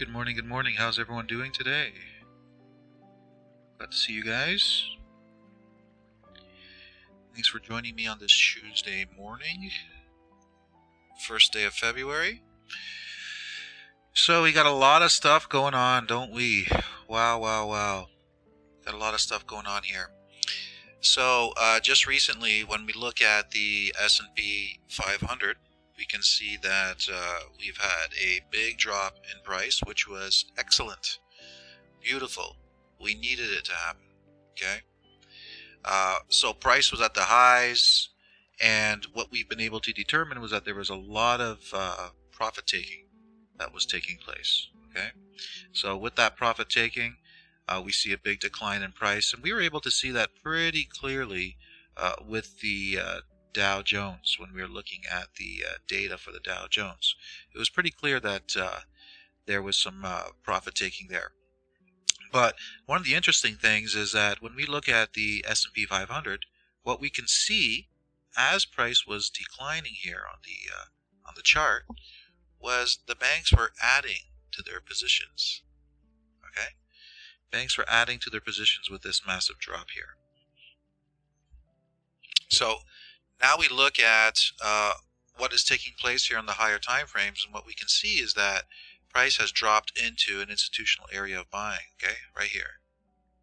Good morning, good morning. How's everyone doing today? Glad to see you guys. Thanks for joining me on this Tuesday morning. First day of February. So we got a lot of stuff going on, don't we? Wow. Got a lot of stuff going on here. So just recently, when we look at the S&P 500, we can see that we've had a big drop in price, which was excellent, beautiful. We needed it to happen, okay? So price was at the highs, and what we've been able to determine was that there was a lot of profit taking that was taking place, okay? So with that profit taking, we see a big decline in price, and we were able to see that pretty clearly with the Dow Jones when we were looking at the data for the Dow Jones. It was pretty clear that there was some profit taking there. But one of the interesting things is that when we look at the S&P 500, what we can see as price was declining here on the chart was the banks were adding to their positions. Okay, banks were adding to their positions with this massive drop here. So now we look at what is taking place here on the higher time frames, and what we can see is that price has dropped into an institutional area of buying, okay, right here.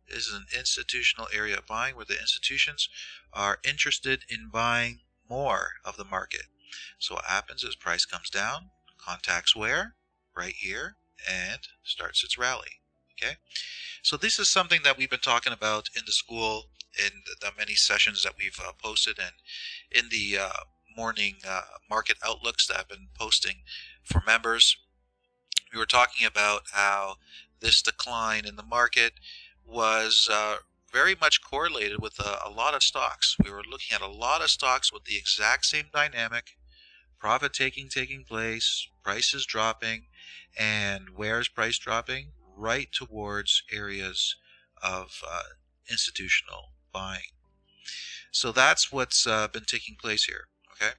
This is an institutional area of buying where the institutions are interested in buying more of the market. So what happens is price comes down, contacts where? Right here, and starts its rally, okay? So this is something that we've been talking about in the school, in the many sessions that we've posted, and in the morning market outlooks that I've been posting for members. We were talking about how this decline in the market was very much correlated with a lot of stocks. We were looking at a lot of stocks with the exact same dynamic, profit taking place, prices dropping, and where is price dropping? Right towards areas of institutional buying. So that's what's been taking place here, okay?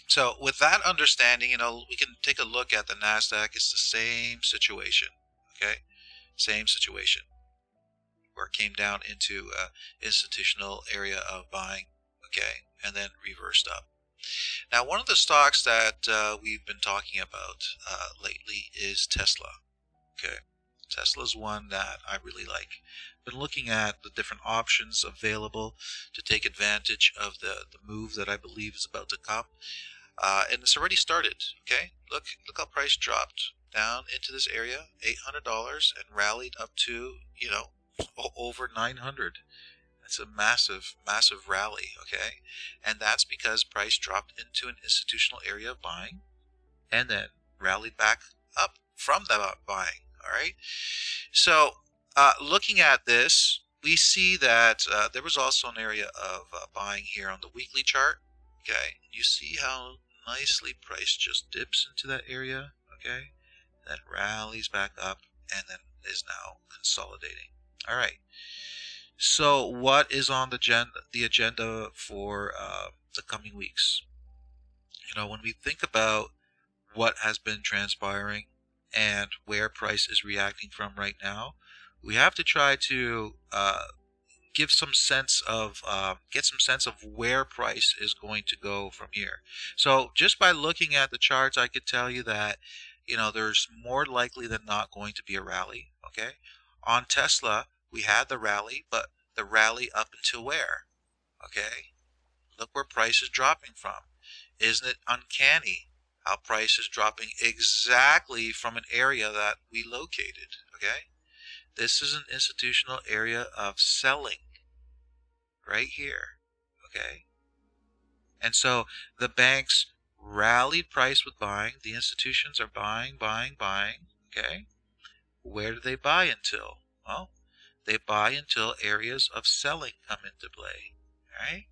So with that understanding, we can take a look at the NASDAQ. It's the same situation, okay? Same situation, where it came down into institutional area of buying, okay, and then reversed up. Now, one of the stocks that we've been talking about lately is Tesla, okay? Tesla's one that I really like. Been looking at the different options available to take advantage of the move that I believe is about to come. And it's already started, okay? Look how price dropped down into this area, $800, and rallied up to, over 900. That's a massive rally, okay? And that's because price dropped into an institutional area of buying and then rallied back up from that buying, all right? So looking at this, we see that there was also an area of buying here on the weekly chart, okay? You see how nicely price just dips into that area, okay? Then rallies back up and then is now consolidating. All right. So what is on the agenda for the coming weeks? When we think about what has been transpiring and where price is reacting from right now, we have to try to get some sense of where price is going to go from here. So just by looking at the charts, I could tell you that there's more likely than not going to be a rally, okay? On Tesla, we had the rally, but the rally up until where? Okay? Look where price is dropping from. Isn't it uncanny how price is dropping exactly from an area that we located, okay? This is an institutional area of selling right here, okay? And so the banks rallied price with buying. The institutions are buying, okay? Where do they buy until? Well, they buy until areas of selling come into play, right?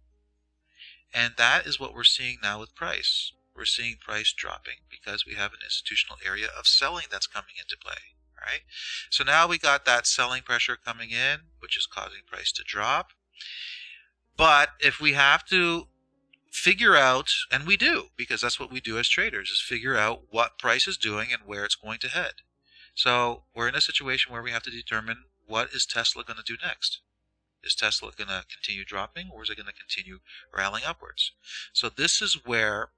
And that is what we're seeing now with price. We're seeing price dropping because we have an institutional area of selling that's coming into play, right? So now we got that selling pressure coming in, which is causing price to drop. But if we have to figure out, and we do, because that's what we do as traders, is figure out what price is doing and where it's going to head. So we're in a situation where we have to determine, what is Tesla going to do next? Is Tesla going to continue dropping, or is it going to continue rallying upwards? So this is where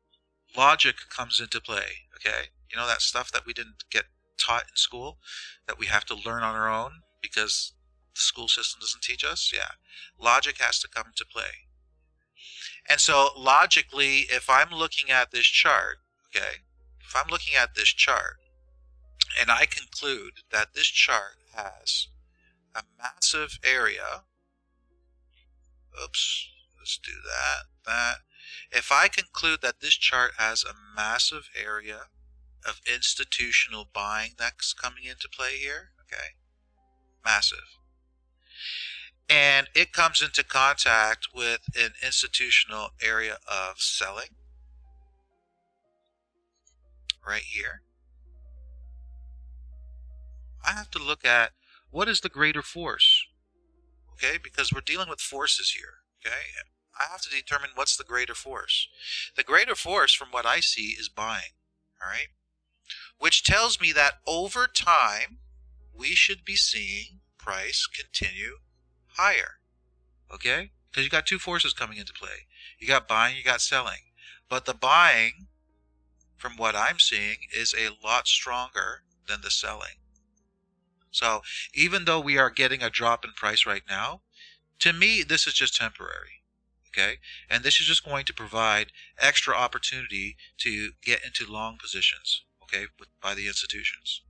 logic comes into play, okay? You know, that stuff that we didn't get taught in school, that we have to learn on our own because the school system doesn't teach us? Yeah. Logic has to come into play. And so logically, if I'm looking at this chart, okay, if I'm looking at this chart and I conclude that this chart has a massive area, oops, let's do that. If I conclude that this chart has a massive area of institutional buying that's coming into play here, okay, massive, and it comes into contact with an institutional area of selling right here, I have to look at what is the greater force, okay, because we're dealing with forces here, okay. I have to determine what's the greater force. The greater force, from what I see, is buying, all right, which tells me that over time we should be seeing price continue higher, okay, because you got two forces coming into play. You got buying, you got selling, but the buying, from what I'm seeing, is a lot stronger than the selling. So even though we are getting a drop in price right now, to me this is just temporary, okay, and this is just going to provide extra opportunity to get into long positions, okay, by the institutions.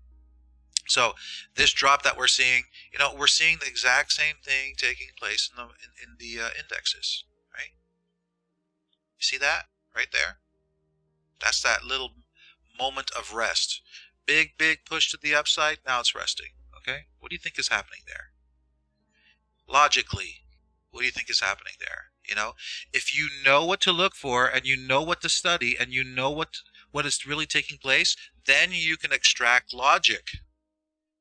So this drop that we're seeing, you know, we're seeing the exact same thing taking place in the indexes, right? You see that right there? That's that little moment of rest. Big push to the upside. Now it's resting. Okay? What do you think is happening there? Logically, what do you think is happening there? You know, if you know what to look for and you know what to study and you know what is really taking place, then you can extract logic.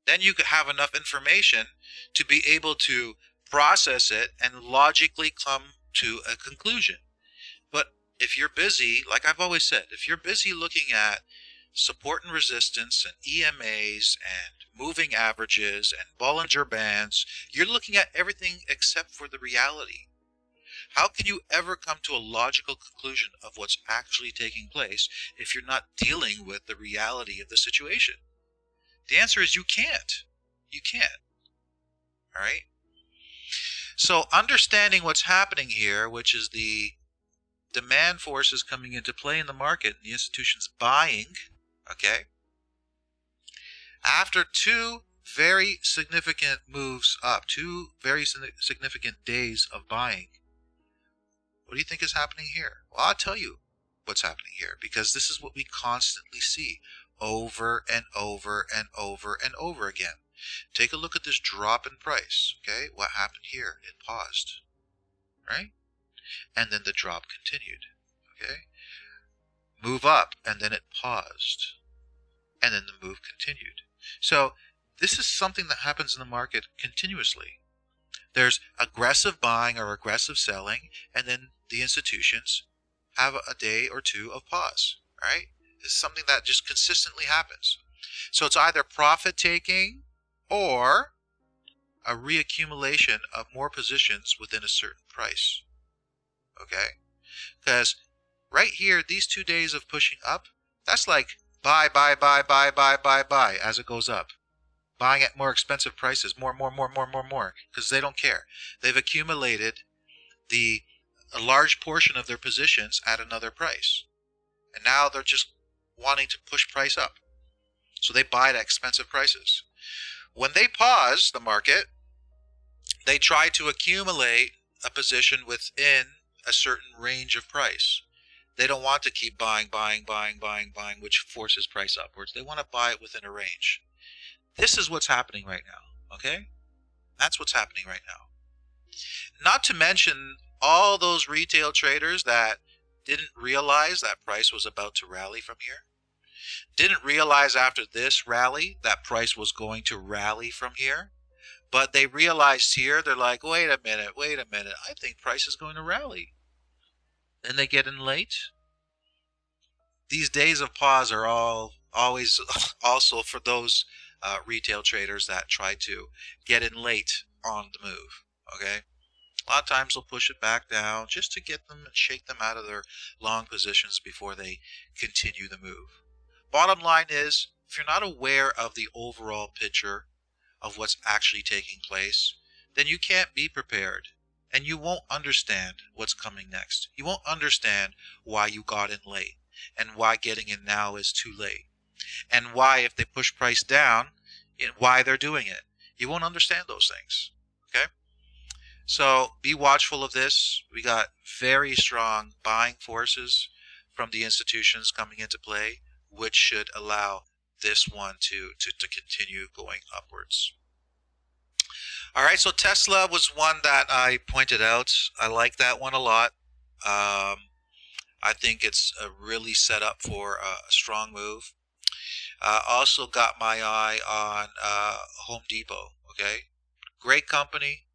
Then you could have enough information to be able to process it and logically come to a conclusion. But if you're busy, like I've always said, if you're busy looking at support and resistance and EMAs and moving averages and Bollinger Bands, you're looking at everything except for the reality. How can you ever come to a logical conclusion of what's actually taking place if you're not dealing with the reality of the situation? The answer is you can't. You can't. All right? So understanding what's happening here, which is the demand forces coming into play in the market, the institutions buying, okay? After two very significant moves up, two very significant days of buying, what do you think is happening here? Well, I'll tell you what's happening here, because this is what we constantly see over and over and over and over again. Take a look at this drop in price, okay? What happened here? It paused, right? And then the drop continued, okay? Move up, and then it paused, and then the move continued. So this is something that happens in the market continuously. There's aggressive buying or aggressive selling, and then the institutions have a day or two of pause, right? It's something that just consistently happens. So it's either profit taking or a reaccumulation of more positions within a certain price. Okay? Because right here, these 2 days of pushing up, that's like buy as it goes up. Buying at more expensive prices, more, because they don't care. They've accumulated a large portion of their positions at another price. And now they're just wanting to push price up. So they buy at expensive prices. When they pause the market, they try to accumulate a position within a certain range of price. They don't want to keep buying, which forces price upwards. They want to buy it within a range. This is what's happening right now, okay? That's what's happening right now. Not to mention all those retail traders that didn't realize that price was about to rally from here. Didn't realize after this rally that price was going to rally from here. But they realized here, they're like, wait a minute, I think price is going to rally. Then they get in late. These days of pause are always also for those retail traders that try to get in late on the move. Okay, a lot of times they'll push it back down just to get them and shake them out of their long positions before they continue the move. Bottom line is, if you're not aware of the overall picture of what's actually taking place, then you can't be prepared, and you won't understand what's coming next. You won't understand why you got in late, and why getting in now is too late, and why if they push price down, why they're doing it. You won't understand those things. Okay? So be watchful of this. We got very strong buying forces from the institutions coming into play, which should allow this one to continue going upwards. All right, so Tesla was one that I pointed out. I like that one a lot. I think it's really set up for a strong move. Also got my eye on Home Depot. Okay, great company,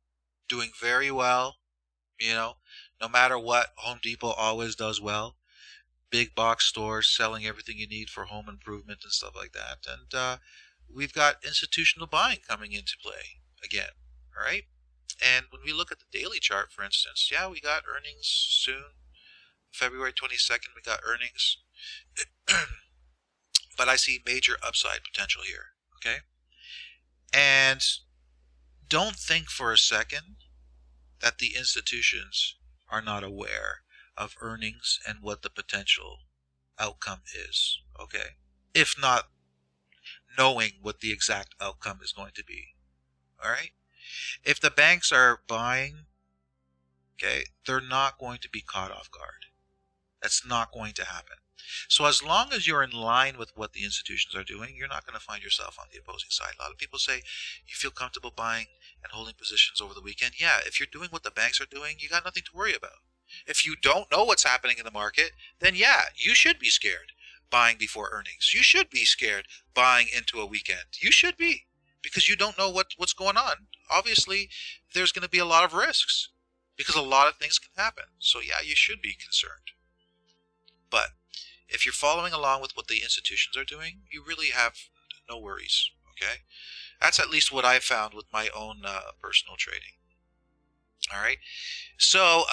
doing very well. You know, no matter what, Home Depot always does well. Big box stores selling everything you need for home improvement and stuff like that. And we've got institutional buying coming into play again. All right. And when we look at the daily chart, for instance, yeah, we got earnings soon. February 22nd, we got earnings. But I see major upside potential here. Okay. And don't think for a second that the institutions are not aware of earnings and what the potential outcome is, okay? If not knowing what the exact outcome is going to be, all right? If the banks are buying, okay, they're not going to be caught off guard. That's not going to happen. So as long as you're in line with what the institutions are doing, you're not going to find yourself on the opposing side. A lot of people say you feel comfortable buying and holding positions over the weekend. Yeah, if you're doing what the banks are doing, you got nothing to worry about. If you don't know what's happening in the market, then yeah, you should be scared buying before earnings. You should be scared buying into a weekend. You should be, because you don't know what's going on. Obviously, there's going to be a lot of risks because a lot of things can happen. So yeah, you should be concerned. But if you're following along with what the institutions are doing, you really have no worries. Okay, that's at least what I found with my own personal trading. All right, so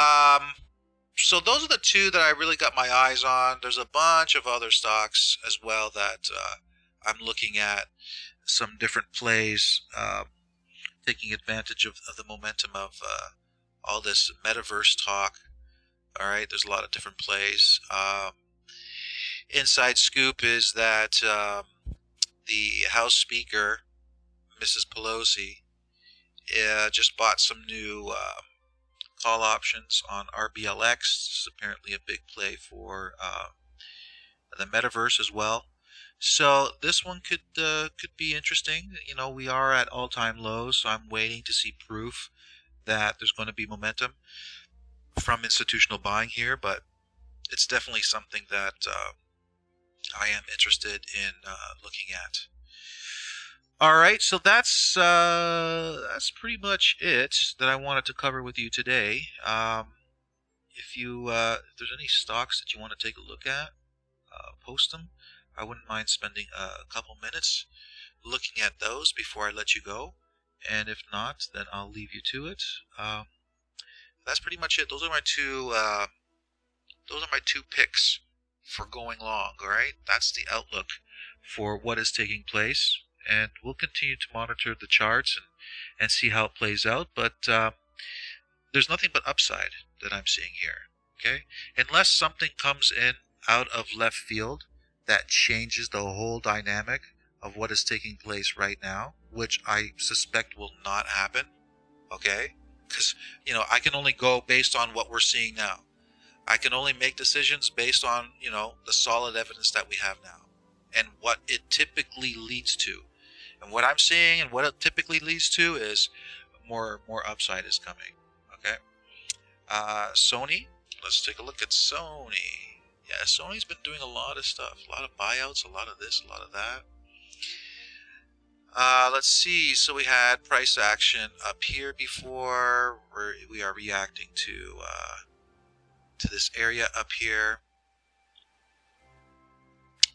so those are the two that I really got my eyes on. There's a bunch of other stocks as well that I'm looking at, some different plays, taking advantage of the momentum of all this metaverse talk. All right, there's a lot of different plays. Inside scoop is that the House Speaker, Mrs. Pelosi, just bought some new call options on RBLX. This is apparently a big play for the metaverse as well. So this one could be interesting. You know, we are at all-time lows, so I'm waiting to see proof that there's going to be momentum from institutional buying here, but it's definitely something that I am interested in looking at. All right, so that's pretty much it that I wanted to cover with you today. If there's any stocks that you want to take a look at, post them. I wouldn't mind spending a couple minutes looking at those before I let you go. And if not, then I'll leave you to it. That's pretty much it. Those are my two picks for going long. All right, that's the outlook for what is taking place, and we'll continue to monitor the charts and see how it plays out. But there's nothing but upside that I'm seeing here. Okay, unless something comes in out of left field that changes the whole dynamic of what is taking place right now, which I suspect will not happen. Okay, because I can only go based on what we're seeing now. I can only make decisions based on the solid evidence that we have now and what it typically leads to. And what I'm seeing and what it typically leads to is more upside is coming. Okay, Sony. Let's take a look at Sony. Yeah, Sony's been doing a lot of stuff, a lot of buyouts, a lot of this, a lot of that. Let's see. So we had price action up here before. We are reacting to this area up here.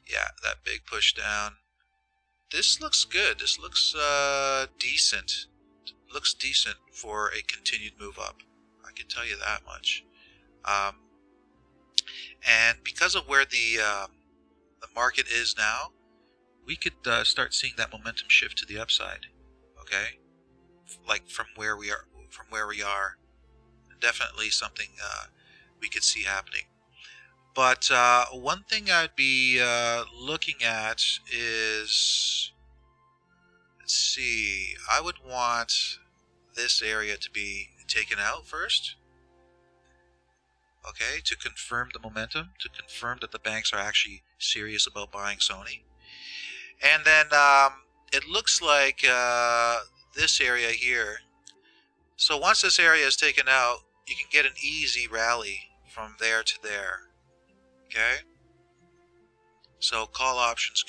Yeah, that big push down. this looks good. This looks decent. Looks decent for a continued move up. I can tell you that much. And because of where the market is now, we could start seeing that momentum shift to the upside. Okay, like from where we are. Definitely something we could see happening. But one thing I'd be looking at is, let's see, I would want this area to be taken out first. Okay, to confirm the momentum, to confirm that the banks are actually serious about buying Sony. And then it looks like this area here. So once this area is taken out, you can get an easy rally from there to there. Okay, so call options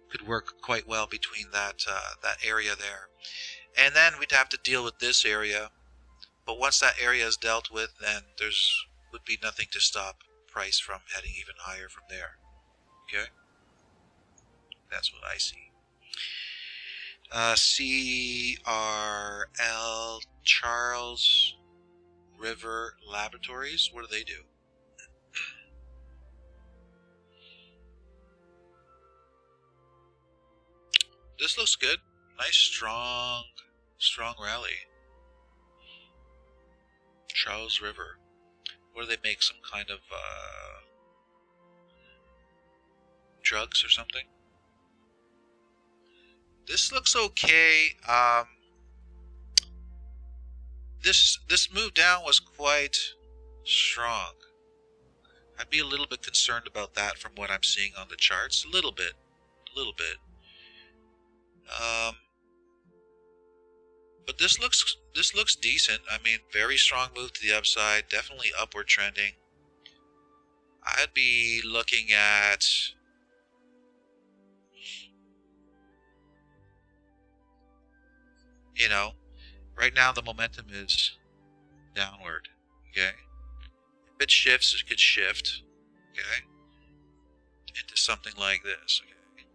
could work quite well between that area there, and then we'd have to deal with this area. But once that area is dealt with, then there's would be nothing to stop price from heading even higher from there. Okay, that's what I see. CRL, Charles River Laboratories. What do they do? This looks good. Nice, strong rally. Charles River. What do they make? Some kind of drugs or something? This looks okay. This move down was quite strong. I'd be a little bit concerned about that from what I'm seeing on the charts. A little bit. But this looks decent. I mean, very strong move to the upside, definitely upward trending. I'd be looking at right now the momentum is downward. Okay, if it shifts, it could shift. Okay, into something like this. Okay,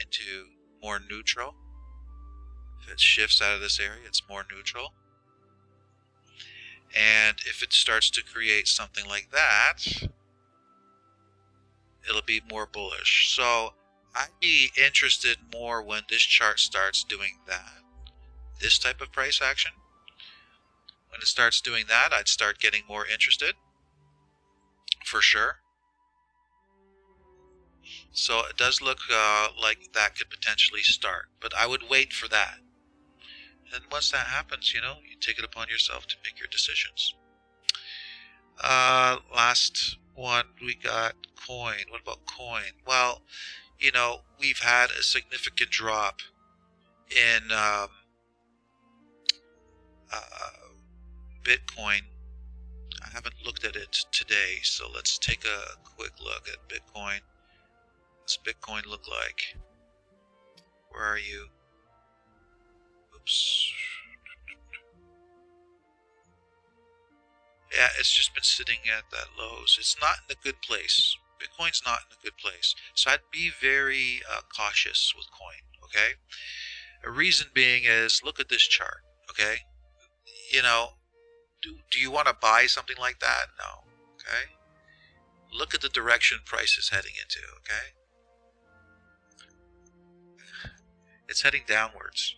into more neutral. If it shifts out of this area, it's more neutral. And if it starts to create something like that, it'll be more bullish. So I'd be interested more when this chart starts doing that. This type of price action. When it starts doing that, I'd start getting more interested. For sure. So it does look like that could potentially start. But I would wait for that. And once that happens, you take it upon yourself to make your decisions. Last one, we got coin. What about coin? Well, we've had a significant drop in Bitcoin. I haven't looked at it today, so let's take a quick look at Bitcoin. What's Bitcoin look like? Where are you? Oops. Yeah, it's just been sitting at that lows. It's not in a good place. Bitcoin's not in a good place. So I'd be very cautious with coin, okay? A reason being is, look at this chart, okay? Do you want to buy something like that? No, okay? Look at the direction price is heading into, okay? It's heading downwards.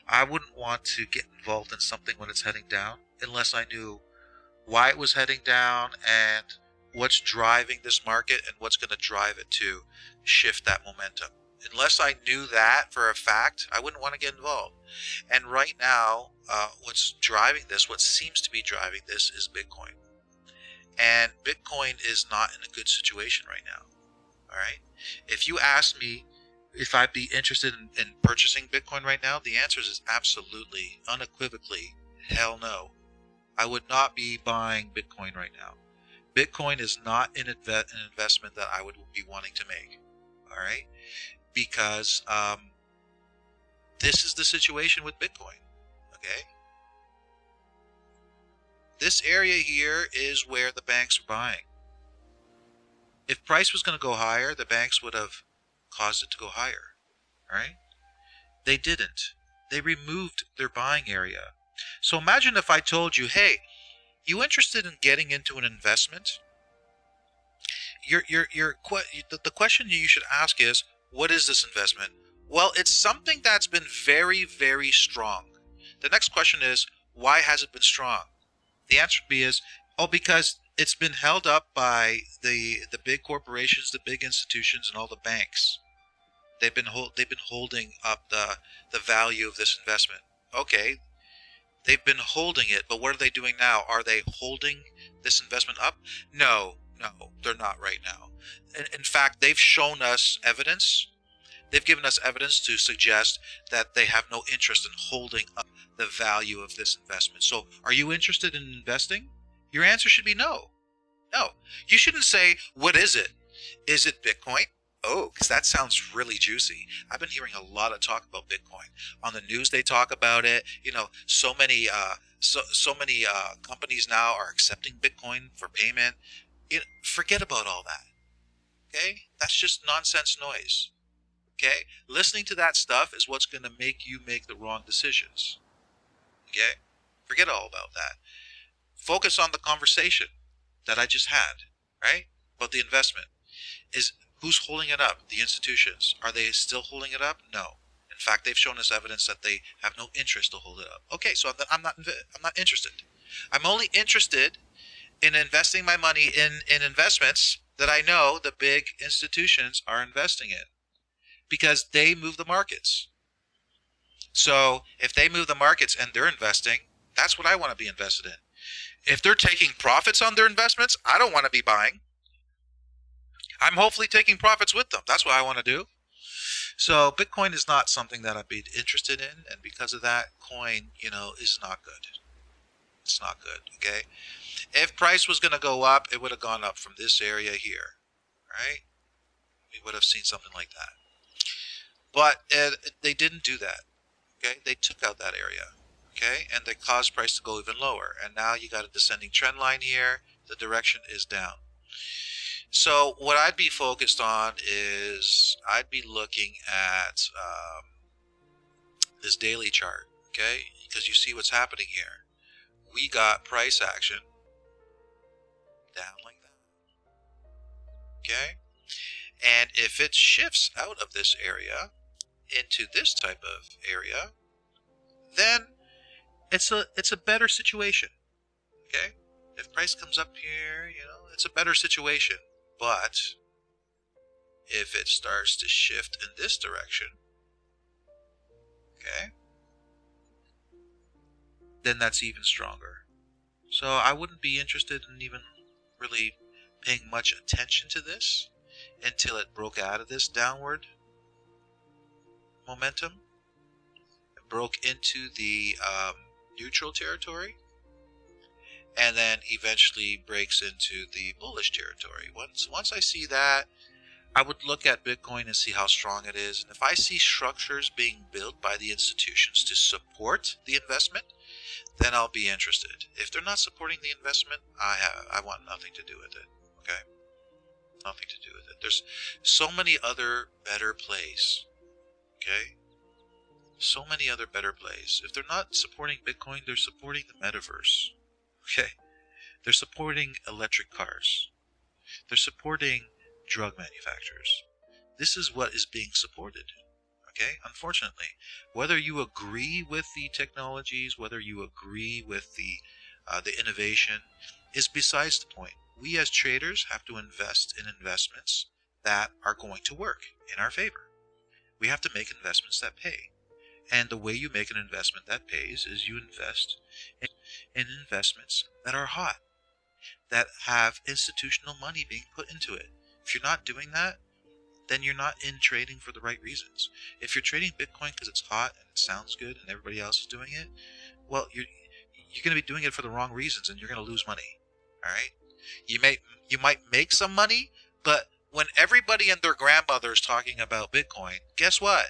I wouldn't want to get involved in something when it's heading down unless I knew why it was heading down and what's driving this market and what's going to drive it to shift that momentum. Unless I knew that for a fact, I wouldn't want to get involved. And right now, what's driving this, what seems to be driving this, is Bitcoin. And Bitcoin is not in a good situation right now. All right? If you ask me if I'd be interested in purchasing Bitcoin right now, the answer is absolutely, unequivocally, hell no. I would not be buying Bitcoin right now. Bitcoin is not an investment that I would be wanting to make. All right? Because this is the situation with Bitcoin. Okay? This area here is where the banks are buying. If price was going to go higher, the banks would have caused it to go higher. All right? They didn't. They removed their buying area. So imagine if I told you, hey, you interested in getting into an investment? The question you should ask is, what is this investment? Well, it's something that's been very, very strong. The next question is, why has it been strong? The answer would be is, oh, because it's been held up by the big corporations, the big institutions, and all the banks. They've been holding up the value of this investment. Okay, they've been holding it, but what are they doing now? Are they holding this investment up? No, they're not right now. In fact, they've shown us evidence. They've given us evidence to suggest that they have no interest in holding up the value of this investment. So, are you interested in investing? Your answer should be no. No. You shouldn't say, what is it? Is it Bitcoin? Oh, because that sounds really juicy. I've been hearing a lot of talk about Bitcoin. On the news, they talk about it. You know, so many companies now are accepting Bitcoin for payment. Forget about all that. Okay? That's just nonsense noise. Okay? Listening to that stuff is what's going to make you make the wrong decisions. Okay? Forget all about that. Focus on the conversation that I just had, right? About the investment. Who's holding it up? The institutions. Are they still holding it up? No. In fact, they've shown us evidence that they have no interest to hold it up. Okay, so I'm not interested. I'm only interested in investing my money in investments that I know the big institutions are investing in, because they move the markets. So if they move the markets and they're investing, that's what I want to be invested in. If they're taking profits on their investments, I don't want to be buying. I'm hopefully taking profits with them. That's what I want to do. So Bitcoin is not something that I'd be interested in, and because of that, coin, is not good. It's not good, okay? If price was going to go up, it would have gone up from this area here, right? We would have seen something like that. But they didn't do that, okay? They took out that area, okay? And they caused price to go even lower. And now you got a descending trend line here. The direction is down. So what I'd be focused on is I'd be looking at this daily chart, okay? Because you see what's happening here. We got price action down like that, okay? And if it shifts out of this area into this type of area, then it's a better situation, okay? If price comes up here, it's a better situation. But if it starts to shift in this direction, okay, then that's even stronger. So I wouldn't be interested in even really paying much attention to this until it broke out of this downward momentum. It broke into the neutral territory, and then eventually breaks into the bullish territory. Once I see that, I would look at Bitcoin and see how strong it is. And if I see structures being built by the institutions to support the investment, then I'll be interested. If they're not supporting the investment, I want nothing to do with it. Okay? Nothing to do with it. There's so many other better plays. Okay? So many other better plays. If they're not supporting Bitcoin, they're supporting the metaverse. Okay, they're supporting electric cars. They're supporting drug manufacturers. This is what is being supported. Okay, unfortunately, whether you agree with the technologies, whether you agree with the innovation, is besides the point. We as traders have to invest in investments that are going to work in our favor. We have to make investments that pay. And the way you make an investment that pays is you invest in investments that are hot, that have institutional money being put into it. If you're not doing that, then you're not in trading for the right reasons. If you're trading Bitcoin because it's hot and it sounds good and everybody else is doing it, well, you're going to be doing it for the wrong reasons, and you're going to lose money. All right? You might make some money, but when everybody and their grandmother is talking about Bitcoin, guess what?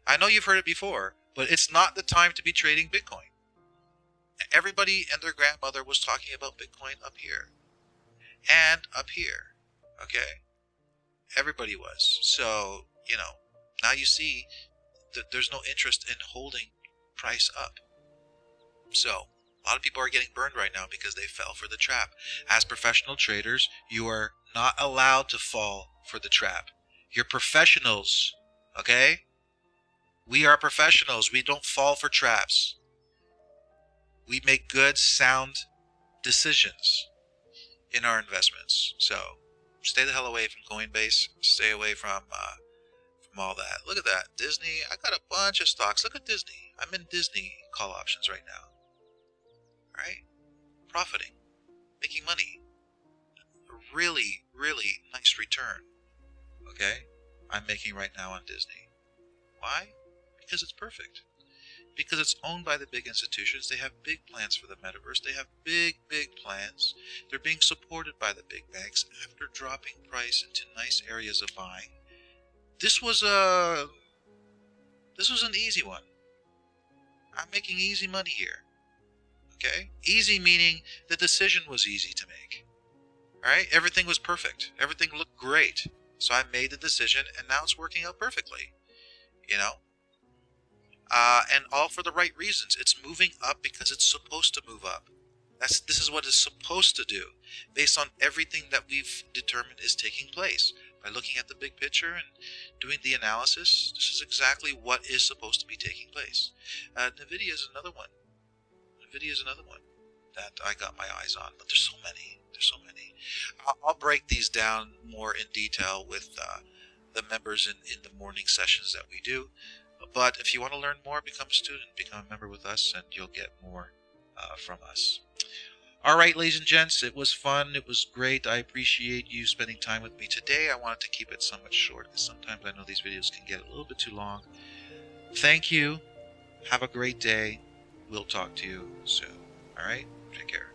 I know you've heard it before, but it's not the time to be trading Bitcoin. Everybody and their grandmother was talking about Bitcoin up here and up here, okay? Everybody was. So, now you see there's no interest in holding price up. So a lot of people are getting burned right now because they fell for the trap. As professional traders, you are not allowed to fall for the trap. You're professionals, okay? We are professionals. We don't fall for traps. We make good, sound decisions in our investments. So stay the hell away from Coinbase. Stay away from all that. Look at that. Disney. I got a bunch of stocks. Look at Disney. I'm in Disney call options right now. All right? Profiting. Making money. A really, really nice return. Okay? I'm making right now on Disney. Why? Because it's perfect. Because it's owned by the big institutions. They have big plans for the metaverse. They have big, big plans. They're being supported by the big banks after dropping price into nice areas of buying. This was an easy one. I'm making easy money here. Okay? Easy meaning the decision was easy to make. Alright? Everything was perfect. Everything looked great. So I made the decision and now it's working out perfectly. You know? And all for the right reasons. It's moving up because it's supposed to move up. This is what it's supposed to do, based on everything that we've determined is taking place. By looking at the big picture and doing the analysis, this is exactly what is supposed to be taking place. NVIDIA is another one. NVIDIA is another one that I got my eyes on, but there's so many. There's so many. I'll break these down more in detail with the members in the morning sessions that we do. But if you want to learn more, become a student, become a member with us, and you'll get more from us. All right, ladies and gents, it was fun. It was great. I appreciate you spending time with me today. I wanted to keep it somewhat short because sometimes I know these videos can get a little bit too long. Thank you. Have a great day. We'll talk to you soon. All right? Take care.